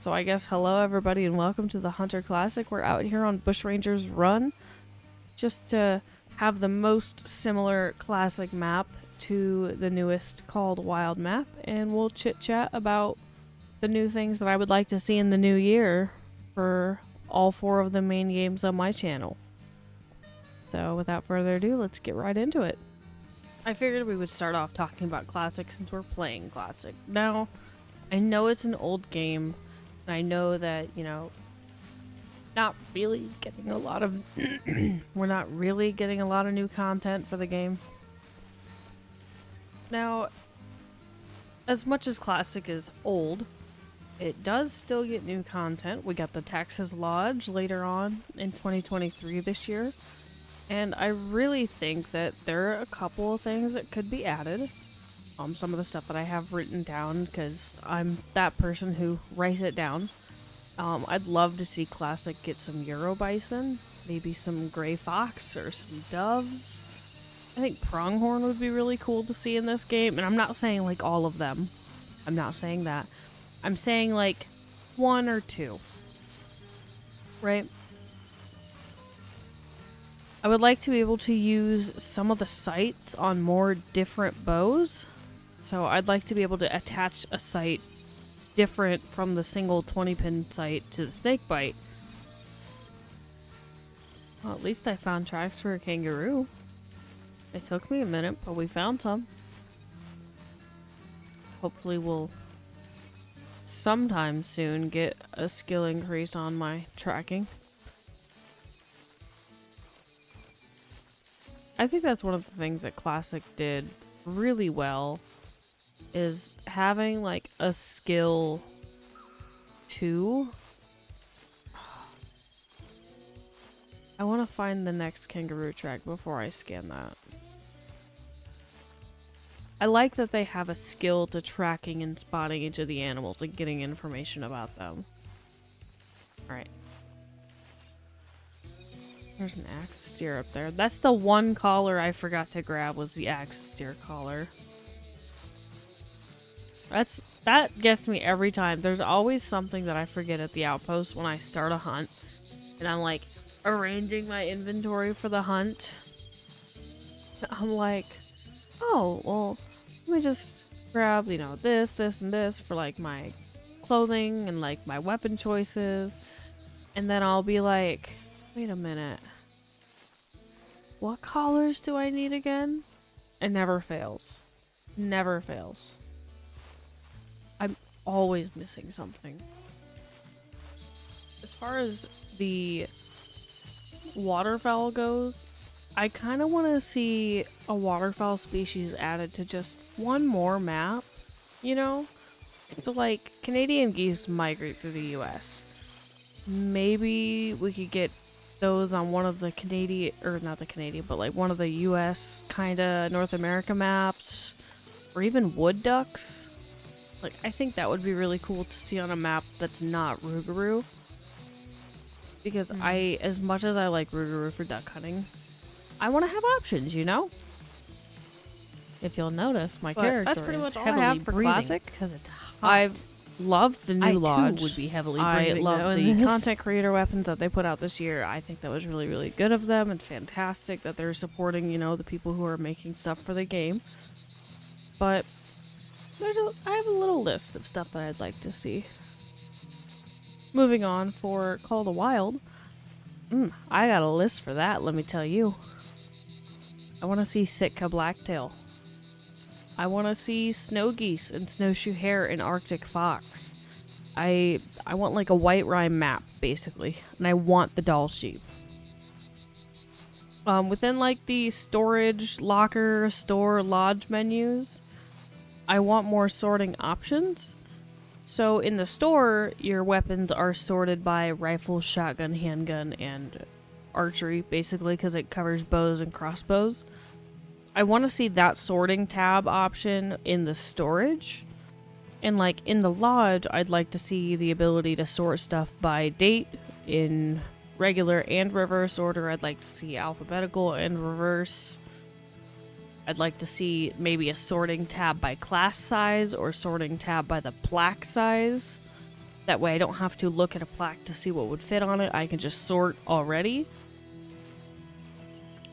So I guess hello everybody and welcome to the Hunter Classic. We're out here on Bushrangers Run just to have the most similar classic map to the newest called Wild map, and we'll chit chat about the new things that I would like to see in the new year for all 4 of the main games on my channel. So without further ado, let's get right into it. I figured we would start off talking about Classic since we're playing Classic. Now, I know it's an old game, and I know that, you know, not really getting a lot of we're not really getting a lot of new content for the game. Now, as much as Classic is old, it does still get new content. We got the Texas Lodge later on in 2023 this year, and I really think that there are a couple of things that could be added. Some of the stuff that I have written down, because I'm that person who writes it down. I'd love to see Classic get some Euro Bison, maybe some gray fox or some doves. I think pronghorn would be really cool to see in this game, and I'm not saying like all of them. I'm not saying that. I'm saying like 1 or 2. Right? I would like to be able to use some of the sights on more different bows. So I'd like to be able to attach a sight different from the single 20-pin sight to the snake bite. Well, at least I found tracks for a kangaroo. It took me a minute, but we found some. Hopefully we'll sometime soon get a skill increase on my tracking. I think that's one of the things that Classic did really well, is having like a skill 2. I want to find the next kangaroo track before I scan that. I like that they have a skill to tracking and spotting each of the animals and getting information about them. Alright. There's an axis steer up there. That's the one collar I forgot to grab, was the axis steer collar. That gets me every time. There's always something that I forget at the outpost when I start a hunt. And I'm like arranging my inventory for the hunt. I'm like, oh, well, let me just grab, you know, this, and this for like my clothing and like my weapon choices. And then I'll be like, wait a minute. What collars do I need again? It never fails. Never fails. I'm always missing something. As far as the waterfowl goes, I kind of want to see a waterfowl species added to just one more map, you know? So like, Canadian geese migrate through the US. Maybe we could get those on one of the Canadian, or not the Canadian, but like one of the US kind of North America maps, or even wood ducks. Like, I think that would be really cool to see on a map that's not Rougarou. Because as much as I like Rougarou for duck hunting, I want to have options, you know? If you'll notice, my character that's pretty much is all heavily I have for breathing. Classic, because it's hot. I've loved the new lodge. Too would be heavily I breathing. love the content creator weapons that they put out this year. I think that was really, really good of them, and fantastic that they're supporting, you know, the people who are making stuff for the game. But I have a little list of stuff that I'd like to see. Moving on, for Call the Wild, I got a list for that, let me tell you. I want to see Sitka blacktail. I want to see snow geese and snowshoe hare and Arctic fox. I want like a white rime map, basically, and I want the doll sheep. Within like the storage, locker, store, lodge menus, I want more sorting options. So in the store, your weapons are sorted by rifle, shotgun, handgun, and archery, basically, because it covers bows and crossbows. I want to see that sorting tab option in the storage. And like in the lodge, I'd like to see the ability to sort stuff by date in regular and reverse order. I'd like to see alphabetical and reverse. I'd like to see maybe a sorting tab by class size or sorting tab by the plaque size. That way I don't have to look at a plaque to see what would fit on it. I can just sort already.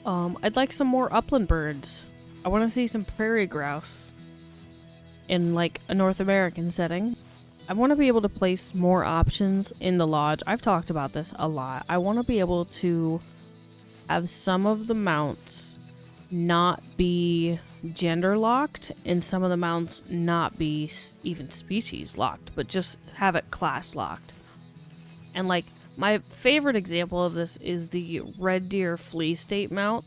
I'd like some more upland birds. I want to see some prairie grouse in like a North American setting. I want to be able to place more options in the lodge. I've talked about this a lot. I want to be able to have some of the mounts not be gender locked and some of the mounts not be even species locked, but just have it class locked. And like my favorite example of this is the red deer flea state mount.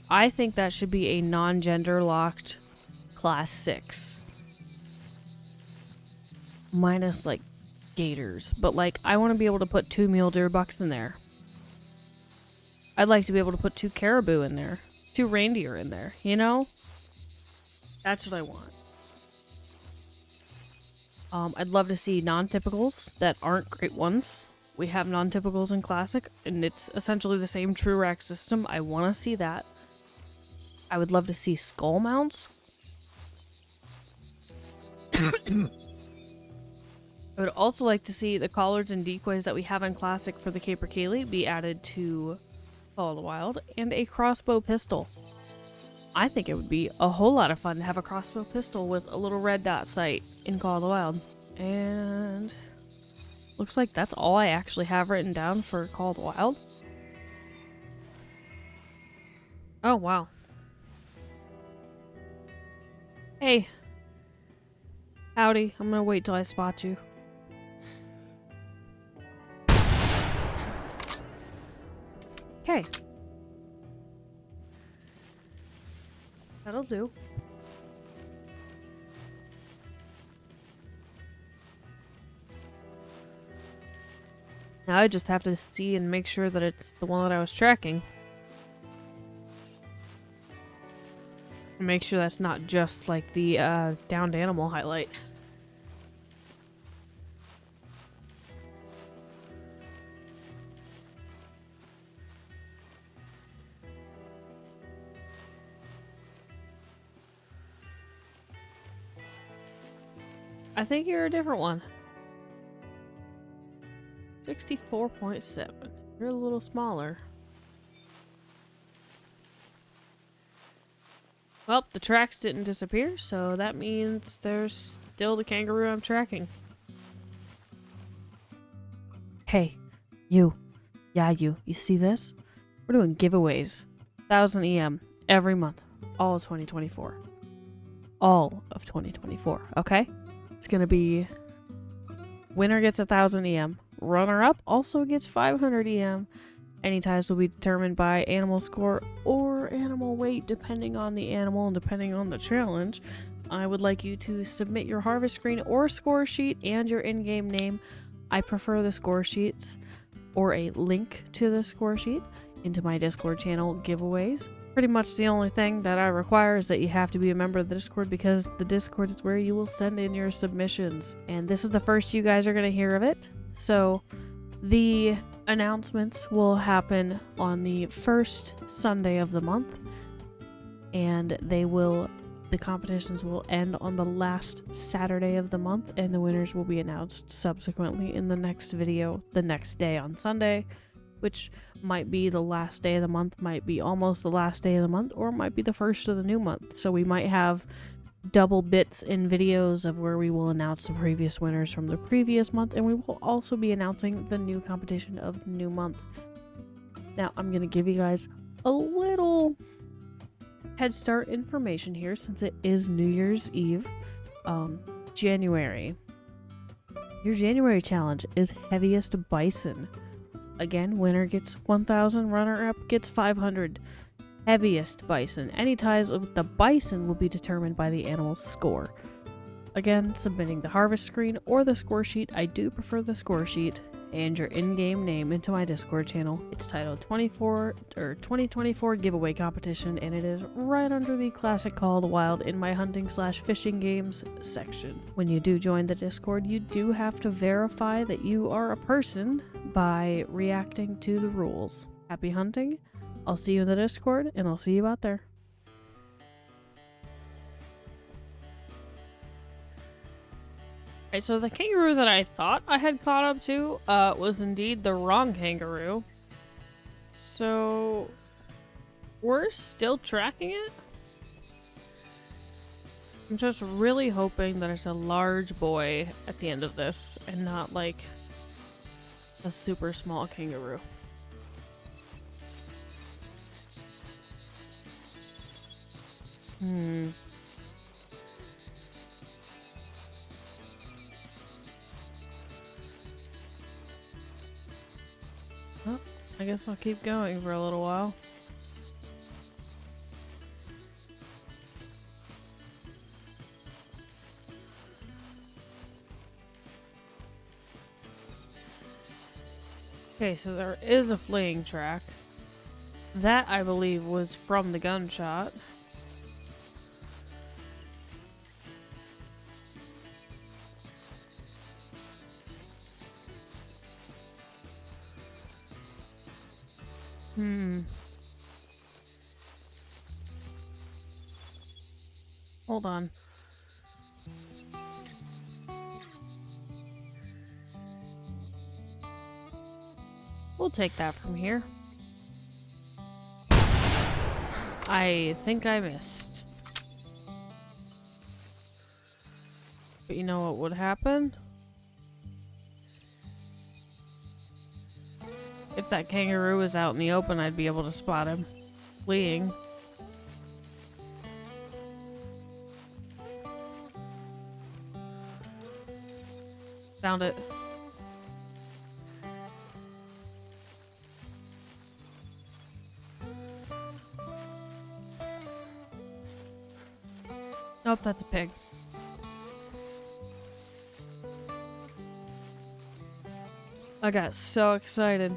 I think that should be a non-gender locked class 6. Minus like gators, but like I want to be able to put 2 mule deer bucks in there. I'd like to be able to put 2 caribou in there, 2 reindeer in there, you know? That's what I want. I'd love to see non-typicals that aren't great ones. We have non-typicals in Classic, and it's essentially the same true rack system. I want to see that. I would love to see skull mounts. I would also like to see the collards and decoys that we have in Classic for the capercaillie be added to Call of the Wild, and a crossbow pistol. I think it would be a whole lot of fun to have a crossbow pistol with a little red dot sight in Call of the Wild. And looks like that's all I actually have written down for Call of the Wild. Oh, wow. Hey. Howdy. I'm gonna wait till I spot you. Okay. That'll do. Now I just have to see and make sure that it's the one that I was tracking. Make sure that's not just like the downed animal highlight. I think you're a different one. 64.7. You're a little smaller. Well, the tracks didn't disappear, so that means there's still the kangaroo I'm tracking. Hey, you. Yeah, you. You see this? We're doing giveaways. 1,000 EM every month. All of 2024. All of 2024, okay? It's gonna be winner gets 1,000 EM. Runner-up also gets 500 EM. Any ties will be determined by animal score or animal weight, depending on the animal and depending on the challenge. I would like you to submit your harvest screen or score sheet and your in-game name. I prefer the score sheets or a link to the score sheet into my Discord channel giveaways. Pretty much the only thing that I require is that you have to be a member of the Discord, because the Discord is where you will send in your submissions. And this is the first you guys are going to hear of it. So the announcements will happen on the first Sunday of the month, and the competitions will end on the last Saturday of the month, and the winners will be announced subsequently in the next video the next day on Sunday, which might be the last day of the month, might be almost the last day of the month, or it might be the first of the new month. So we might have double bits in videos of where we will announce the previous winners from the previous month, and we will also be announcing the new competition of the new month. Now I'm going to give you guys a little head start information here, since it is New Year's Eve. January. Your January challenge is heaviest bison. Again, winner gets 1,000, runner-up gets 500. Heaviest bison. Any ties with the bison will be determined by the animal's score. Again, submitting the harvest screen or the score sheet. I do prefer the score sheet. And your in-game name into my Discord channel. It's titled 2024 giveaway competition, and it is right under the Classic Call of the Wild in my hunting/fishing games section. When you do join the Discord, you do have to verify that you are a person by reacting to the rules. Happy hunting. I'll see you in the Discord, and I'll see you out there. Alright, so the kangaroo that I thought I had caught up to was indeed the wrong kangaroo. So we're still tracking it? I'm just really hoping that it's a large boy at the end of this and not like a super small kangaroo. Well, I guess I'll keep going for a little while. Okay, so there is a fleeing track. That, I believe, was from the gunshot. Hold on. We'll take that from here. I think I missed. But you know what would happen? If that kangaroo was out in the open, I'd be able to spot him fleeing. Found it. Nope, that's a pig. I got so excited.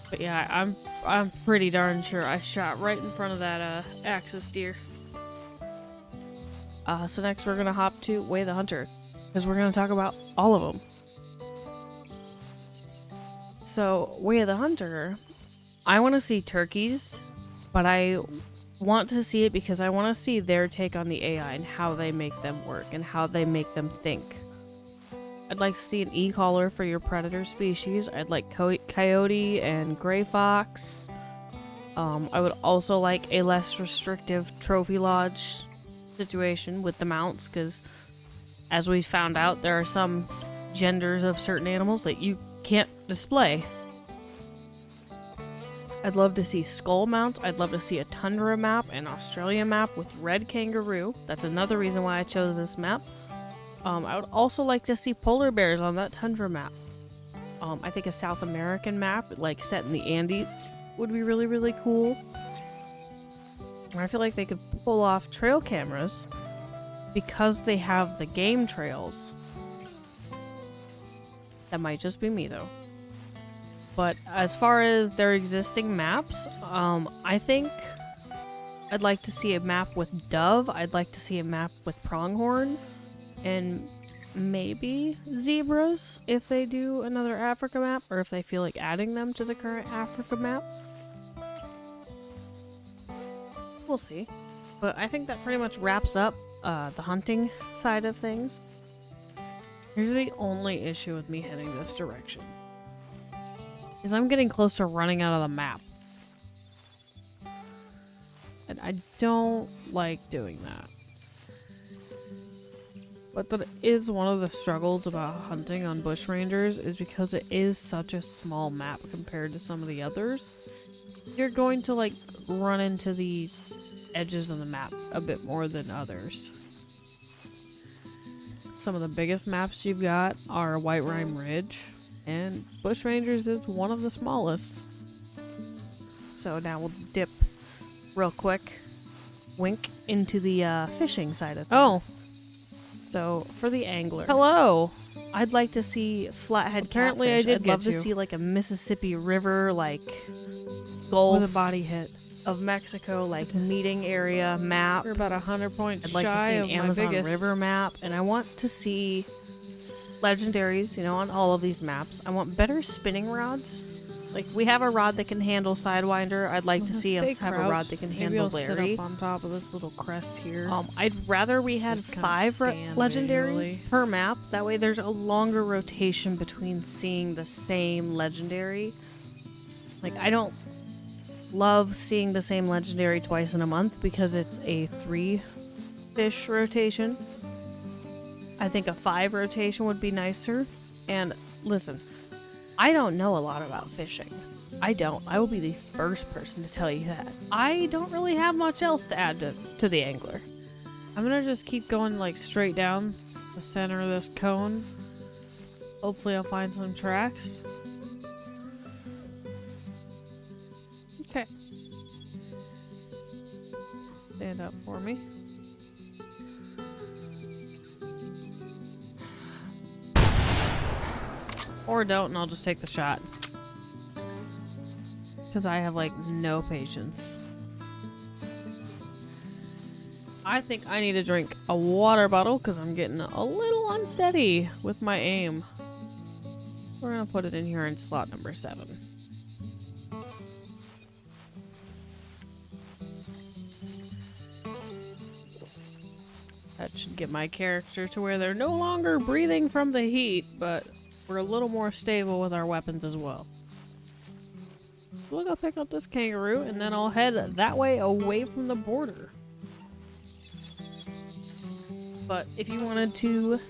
But yeah, I'm pretty darn sure I shot right in front of that axis deer. So next we're gonna hop to Way the Hunter, because we're gonna talk about all of them. So Way of the Hunter, I want to see turkeys, but I want to see it because I want to see their take on the AI and how they make them work and how they make them think. I'd like to see an e-collar for your predator species. I'd like coyote and gray fox. I would also like a less restrictive trophy lodge situation with the mounts, because as we found out, there are some genders of certain animals that you can't display. I'd love to see skull mount. I'd love to see a tundra map, an Australia map with red kangaroo. That's another reason why I chose this map. I would also like to see polar bears on that tundra map. I think a South American map, like set in the Andes, would be really, really cool. I feel like they could pull off trail cameras because they have the game trails. That might just be me, though. But as far as their existing maps, I think I'd like to see a map with dove. I'd like to see a map with pronghorn. And maybe zebras if they do another Africa map, or if they feel like adding them to the current Africa map. We'll see. But I think that pretty much wraps up the hunting side of things. Here's the only issue with me heading this direction. Is I'm getting close to running out of the map. And I don't like doing that. But that is one of the struggles about hunting on Bushrangers, is because it is such a small map compared to some of the others. You're going to like run into the edges of the map a bit more than others. Some of the biggest maps you've got are White Rime Ridge, and Bushrangers is one of the smallest. So now we'll dip real quick, wink, into the fishing side of things. Oh! So, for the angler. Hello! I'd like to see flathead Apparently catfish. I did I'd get love to you. see like a Mississippi River, like Gulf With a body hit. of Mexico, like Goodness. meeting area map. You're about 100 points I'd like to shy see of an my Amazon biggest. River map, and I want to see legendaries, you know, on all of these maps. I want better spinning rods. Like, we have a rod that can handle Sidewinder. I'd like to see us have a rod that can Maybe handle I'll sit Larry. up on top of this little crest here. I'd rather we had Just kinda 5 scan legendaries visually. per map. That way there's a longer rotation between seeing the same legendary. Like, I don't love seeing the same legendary twice in a month because it's a 3 fish rotation. I think a 5 rotation would be nicer. And listen, I don't know a lot about fishing. I don't. I will be the first person to tell you that. I don't really have much else to add to the angler. I'm gonna just keep going like straight down the center of this cone. Hopefully I'll find some tracks. Okay. Stand up for me. Or don't, and I'll just take the shot. Because I have, like, no patience. I think I need to drink a water bottle because I'm getting a little unsteady with my aim. We're going to put it in here in slot number 7. That should get my character to where they're no longer breathing from the heat, but we're a little more stable with our weapons as well. We'll go pick up this kangaroo, and then I'll head that way away from the border. But if you wanted to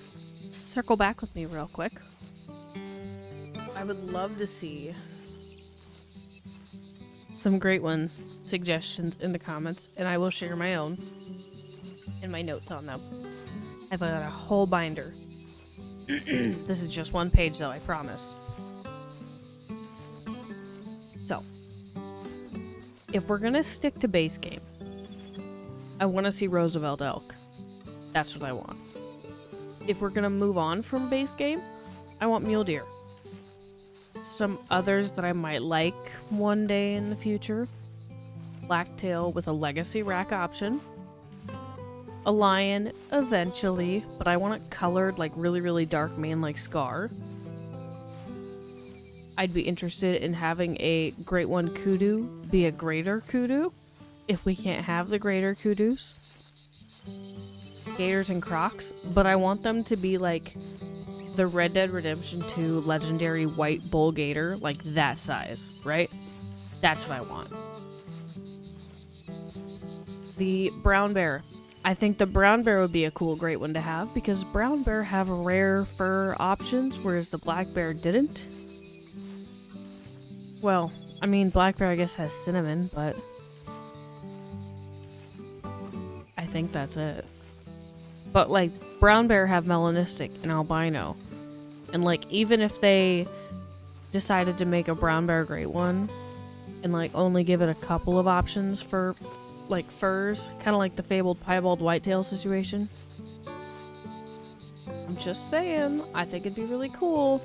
circle back with me real quick, I would love to see some great one suggestions in the comments, and I will share my own and my notes on them. I've got a whole binder. This is just one page though, I promise. So, if we're gonna stick to base game, I want to see Roosevelt elk. That's what I want. If we're gonna move on from base game, I want mule deer. Some others that I might like one day in the future: blacktail with a legacy rack option, a lion eventually, but I want it colored like really dark mane like Scar. I'd be interested in having a great one kudu be a greater kudu if we can't have the greater kudus. Gators and crocs, but I want them to be like the Red Dead Redemption 2 legendary white bull gator, like that size, right? That's what I want. The brown bear. I think the brown bear would be a cool great one to have because brown bear have rare fur options, whereas the black bear didn't. Well, I mean, black bear I guess has cinnamon, but I think that's it. But like brown bear have melanistic and albino, and like even if they decided to make a brown bear great one and like only give it a couple of options for like furs, kind of like the fabled piebald whitetail situation. I'm just saying, I think it'd be really cool.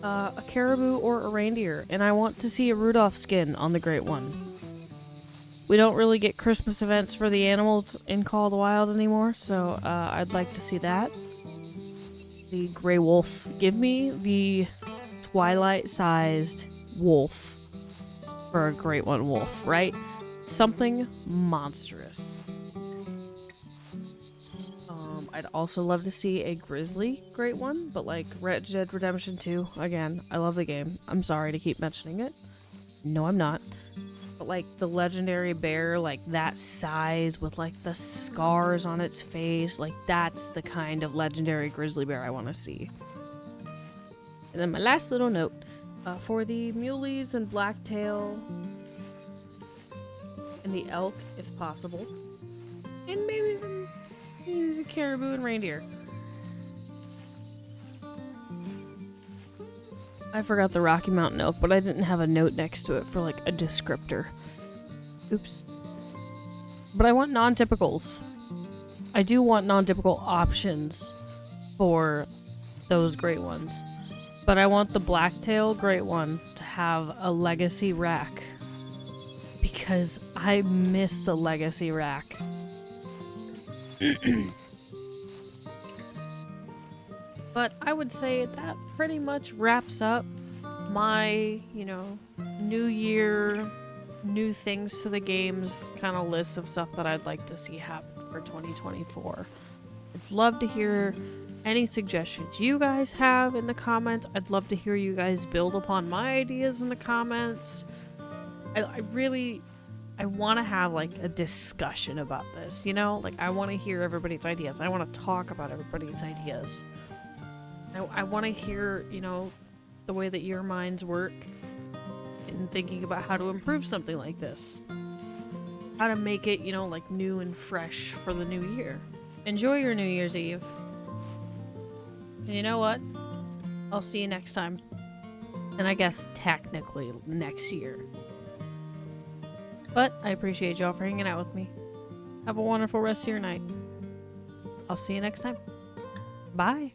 A caribou or a reindeer, and I want to see a Rudolph skin on the great one. We don't really get Christmas events for the animals in Call of the Wild anymore, so I'd like to see that. The gray wolf. Give me the Twilight-sized wolf for a great one wolf, right? Something monstrous. I'd also love to see a grizzly great one, but like Red Dead Redemption 2, again, I love the game. I'm sorry to keep mentioning it. No, I'm not. But like the legendary bear, like that size with like the scars on its face, like that's the kind of legendary grizzly bear I want to see. And then my last little note, for the muleys and blacktail and the elk, if possible, and maybe the caribou and reindeer. I forgot the Rocky Mountain elk, but I didn't have a note next to it for like a descriptor. Oops. But I want non-typicals. I do want non-typical options for those great ones. But I want the blacktail great one to have a legacy rack. Because I miss the legacy rack. But I would say that pretty much wraps up my, new year, new things to the games kind of list of stuff that I'd like to see happen for 2024. I'd love to hear any suggestions you guys have in the comments. I'd love to hear you guys build upon my ideas in the comments. I want to have like a discussion about this, like I want to hear everybody's ideas. I want to talk about everybody's ideas. I want to hear, the way that your minds work in thinking about how to improve something like this. How to make it, like new and fresh for the new year. Enjoy your New Year's Eve. And you know what? I'll see you next time. And I guess technically next year. But I appreciate y'all for hanging out with me. Have a wonderful rest of your night. I'll see you next time. Bye.